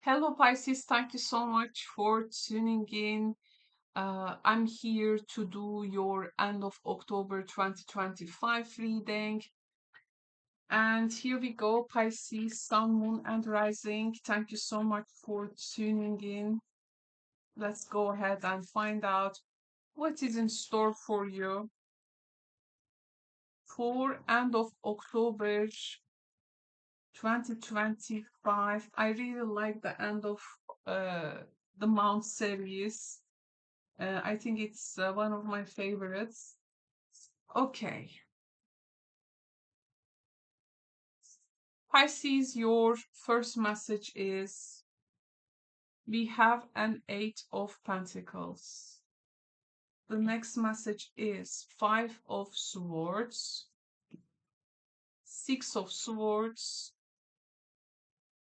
Hello, Pisces. Thank you so much for tuning in. I'm here to do your end of October 2025 reading. And here we go, Pisces, Sun, Moon, and Rising. Thank you so much for tuning in. Let's go ahead and find out what is in store for you for end of October 2025. I really like the end of the month series. I think it's one of my favorites. Okay, Pisces, your first message is we have an Eight of Pentacles. The next message is Five of Swords, Six of Swords,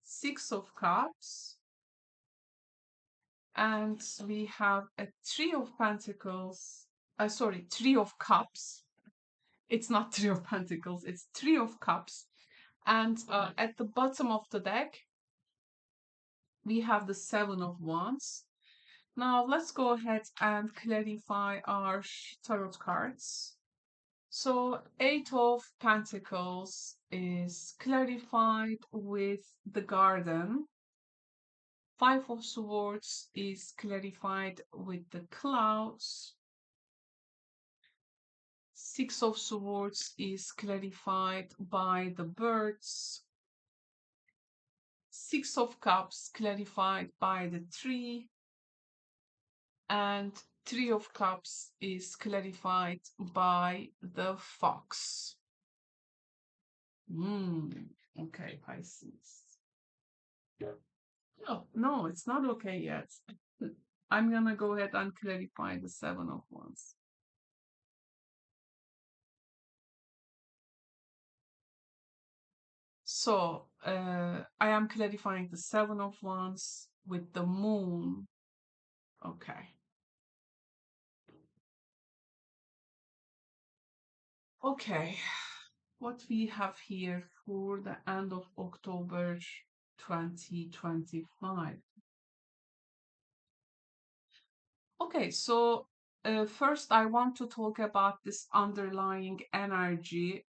Six of Cups, and we have a Three of Pentacles. Sorry, Three of Cups. It's not Three of Pentacles, it's Three of Cups. And at the bottom of the deck, we have the Seven of Wands. Now let's go ahead and clarify our tarot cards. So Eight of Pentacles is clarified with the Garden. Five of Swords is clarified with the Clouds. Six of Swords is clarified by the Birds. Six of Cups clarified by the Tree. And Three of Cups is clarified by the Fox. Okay, Pisces. No, it's not okay yet. I'm gonna go ahead and clarify the Seven of Wands. So, I am clarifying the Seven of Wands with the Moon. Okay. Okay, what we have here for the end of October 2025. Okay, so first I want to talk about this underlying energy,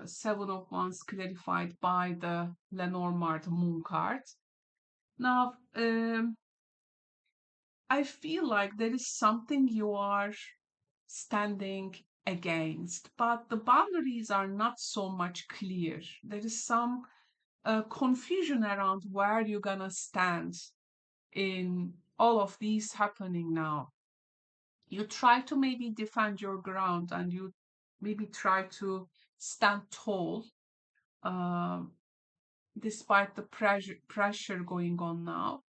Seven of Wands clarified by the Lenormand Moon card. Now, I feel like there is something you are standing against, but the boundaries are not so much clear. There is some confusion around where you're gonna stand in all of these happening now. You try to maybe defend your ground and you maybe try to stand tall uh, despite the pressure going on now,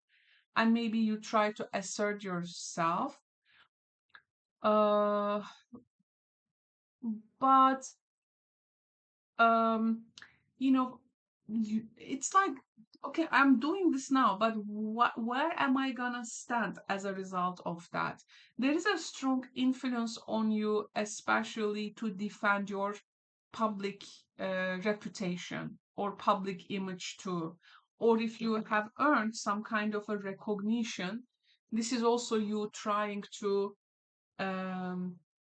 and maybe you try to assert yourself, uh, but um, you know, it's like, okay, I'm doing this now, but where am I gonna stand as a result of that? There is a strong influence on you, especially to defend your public reputation or public image too. Or if you have earned some kind of a recognition, this is also you trying to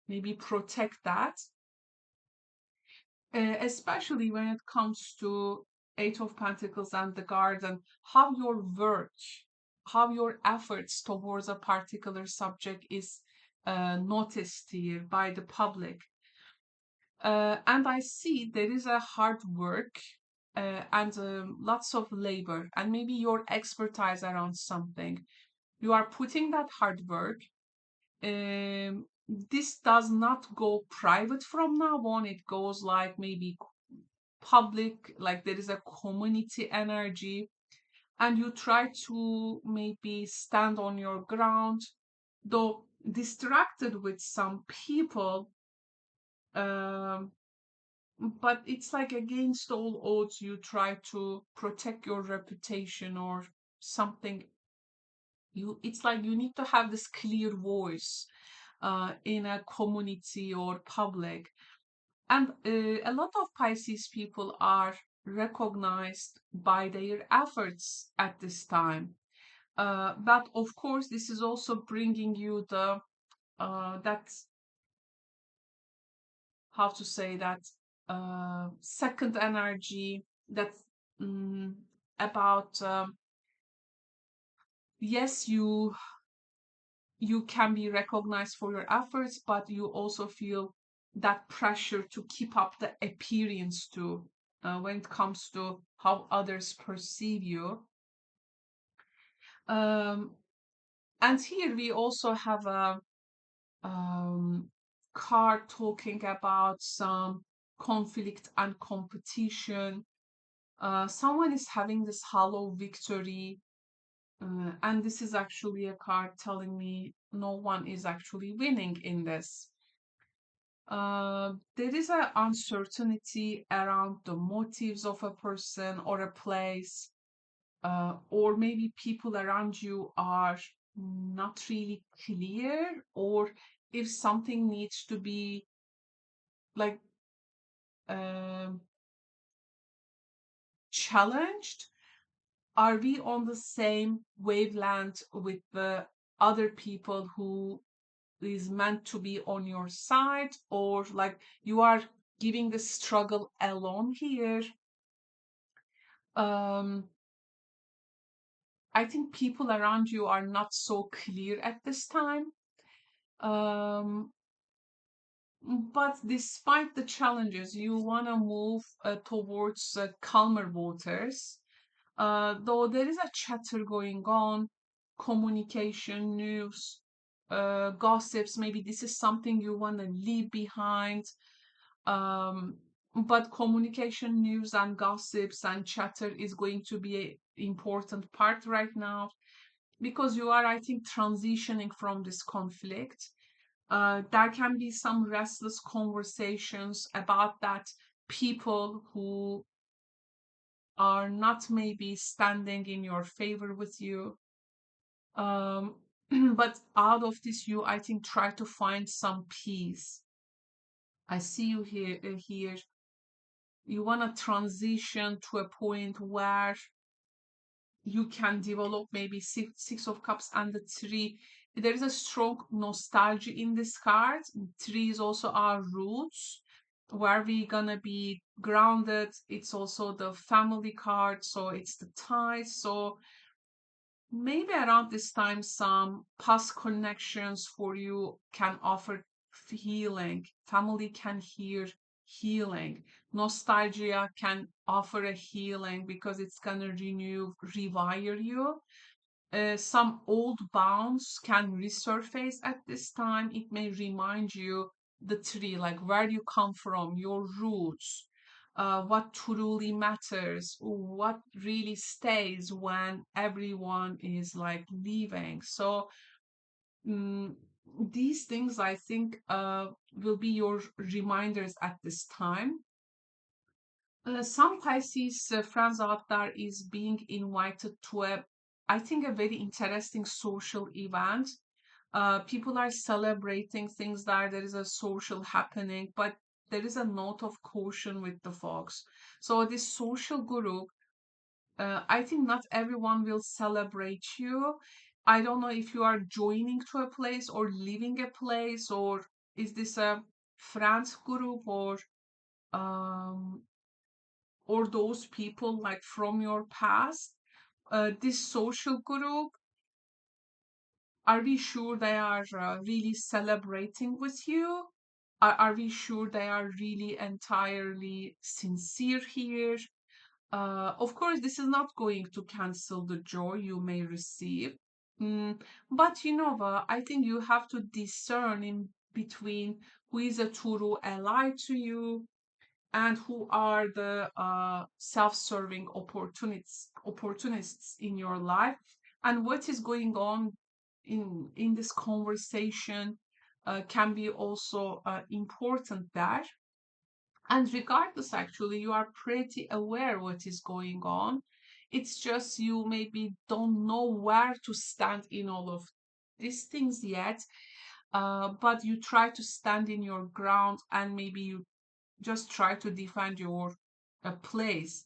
maybe protect that, especially when it comes to Eight of Pentacles and the Garden, how your work, how your efforts towards a particular subject is noticed here by the public. And I see there is a hard work and lots of labor and maybe your expertise around something. You are putting that hard work. This does not go private from now on. It goes like maybe public, like there is a community energy, and you try to maybe stand on your ground, though distracted with some people. Um, but it's like against all odds, you try to protect your reputation or something. It's like you need to have this clear voice in a community or public. And a lot of Pisces people are recognized by their efforts at this time. But of course, this is also bringing you the that, how to say that, second energy that's mm, about, yes, you can be recognized for your efforts, but you also feel that pressure to keep up the appearance too, when it comes to how others perceive you. Um, and here we also have a card talking about some conflict and competition. Someone is having this hollow victory, and this is actually a card telling me no one is actually winning in this. There is an uncertainty around the motives of a person or a place, or maybe people around you are not really clear, or if something needs to be like um challenged, are we on the same wavelength with the other people who is meant to be on your side, or like you are giving the struggle alone here? um I think people around you are not so clear at this time. um but despite the challenges, you want to move towards calmer waters. Though there is a chatter going on, communication, news, gossips, maybe this is something you want to leave behind. Um, but communication, news, and gossips and chatter is going to be an important part right now, because you are, I think, transitioning from this conflict. There can be some restless conversations about that, people who are not maybe standing in your favor with you. Um, but out of this, you, I think, try to find some peace. I see you here. Here, you want to transition to a point where you can develop maybe six of cups and the three. There is a strong nostalgia in this card. Three is also our roots, where we gonna be grounded. It's also the family card, so it's the ties. So maybe around this time, some past connections for you can offer healing. Family can hear healing. Nostalgia can offer a healing because it's gonna renew, rewire you. Some old bonds can resurface at this time. It may remind you the tree, like where you come from, your roots, what truly matters, what really stays when everyone is like leaving. So mm, these things, I think, will be your reminders at this time. Some Pisces friends out there is being invited to a, I think, a very interesting social event. People are celebrating things there. There is a social happening, but there is a note of caution with the folks. So this social group, I think not everyone will celebrate you. I don't know if you are joining to a place or leaving a place, or is this a friends group, um, or those people like from your past. This social group, are we sure they are really celebrating with you? Are we sure they are really entirely sincere here? Of course, this is not going to cancel the joy you may receive. But you know what? I think you have to discern in between who is a true ally to you and who are the self-serving opportunists in your life, and what is going on in this conversation can be also important there. And regardless, actually, you are pretty aware what is going on. It's just you maybe don't know where to stand in all of these things yet, but you try to stand in your ground, and maybe you just try to defend your place.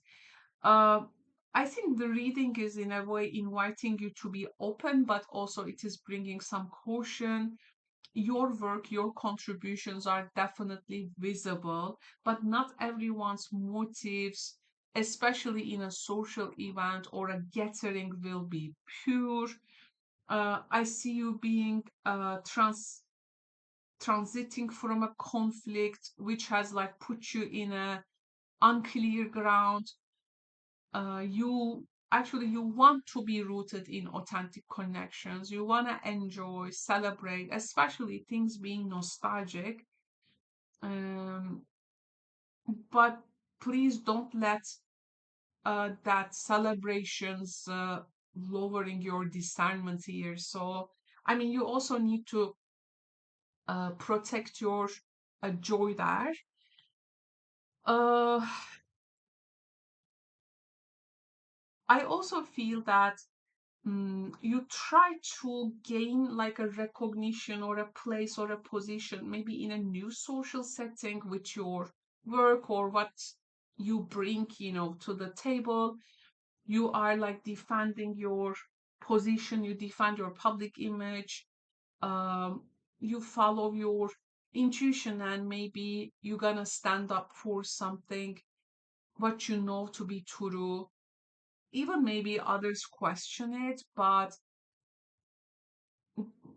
I think the reading is in a way inviting you to be open, but also it is bringing some caution. Your work, your contributions are definitely visible, but not everyone's motives, especially in a social event or a gathering, will be pure. I see you being transiting from a conflict which has like put you in a unclear ground. You want to be rooted in authentic connections. You want to enjoy, celebrate, especially things being nostalgic. Um, but please don't let that celebrations lowering your discernment here. So, I mean, you also need to protect your joy there. Uh, I also feel that you try to gain like a recognition or a place or a position, maybe in a new social setting with your work or what you bring, to the table. You are like defending your position, you defend your public image, um, you follow your intuition, and maybe you're gonna stand up for something what you know to be true. Even maybe others question it, but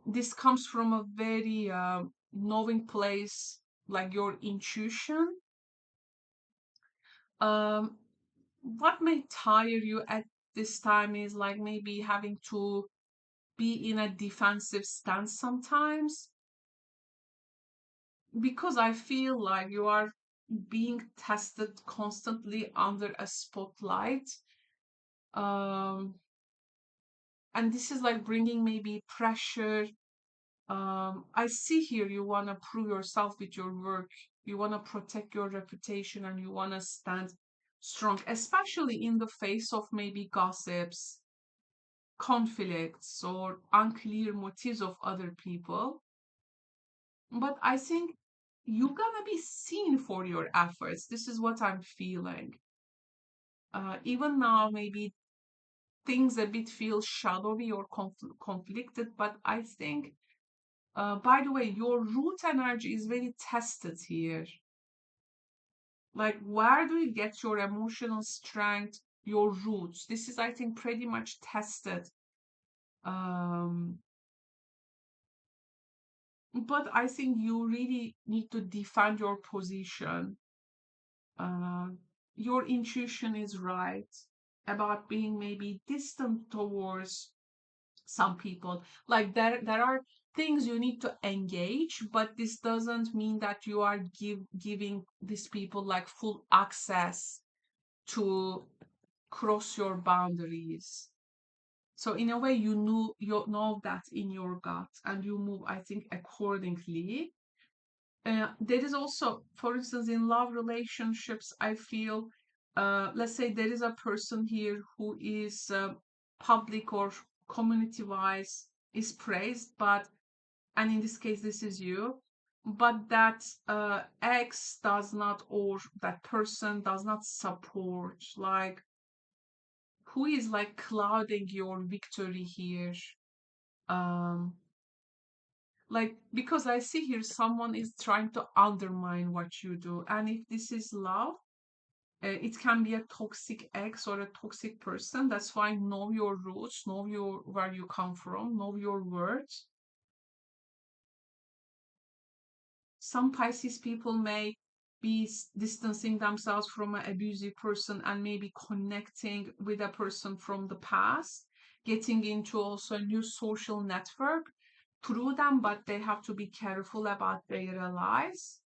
this comes from a very knowing place, like your intuition. Um, what may tire you at this time is like maybe having to be in a defensive stance sometimes, because I feel like you are being tested constantly under a spotlight. Um, and this is like bringing maybe pressure. I see here you want to prove yourself with your work. You want to protect your reputation and you want to stand strong, especially in the face of maybe gossips, conflicts, or unclear motives of other people. But I think you're gonna be seen for your efforts. This is what I'm feeling. Even now, maybe things a bit feel shadowy or conflicted, but I think, by the way, your root energy is very tested here. Like, where do you get your emotional strength, your roots? This is, I think, pretty much tested. Um, but I think you really need to defend your position. Uh, your intuition is right about being maybe distant towards some people. Like there are things you need to engage, but this doesn't mean that you are giving these people like full access to cross your boundaries. So in a way, you know that in your gut, and you move, I think, accordingly. There is also, for instance, in love relationships, I feel, let's say there is a person here who is public or community wise is praised, but, and in this case, this is you, but that ex does not, or that person does not support, like, who is like clouding your victory here. Um, like, because I see here someone is trying to undermine what you do, and if this is love, it can be a toxic ex or a toxic person. That's why know your roots, know your where you come from, know your words. Some Pisces people may be distancing themselves from an abusive person and maybe connecting with a person from the past, getting into also a new social network through them, but they have to be careful about their allies.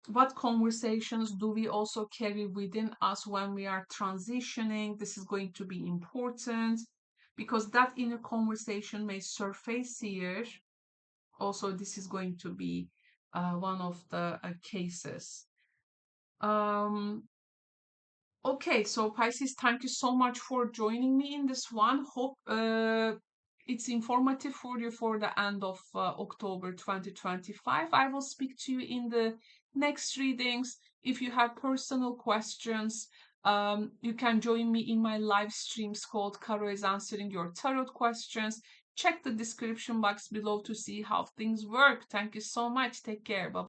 What conversations do we also carry within us when we are transitioning? This is going to be important because that inner conversation may surface here. Also, this is going to be one of the cases. Um, okay, so Pisces, thank you so much for joining me in this one. Hope it's informative for you for the end of October 2025. I will speak to you in the next readings. If you have personal questions, You can join me in my live streams called Karo is Answering Your Tarot Questions. Check the description box below to see how things work. Thank you so much. Take care. Bye.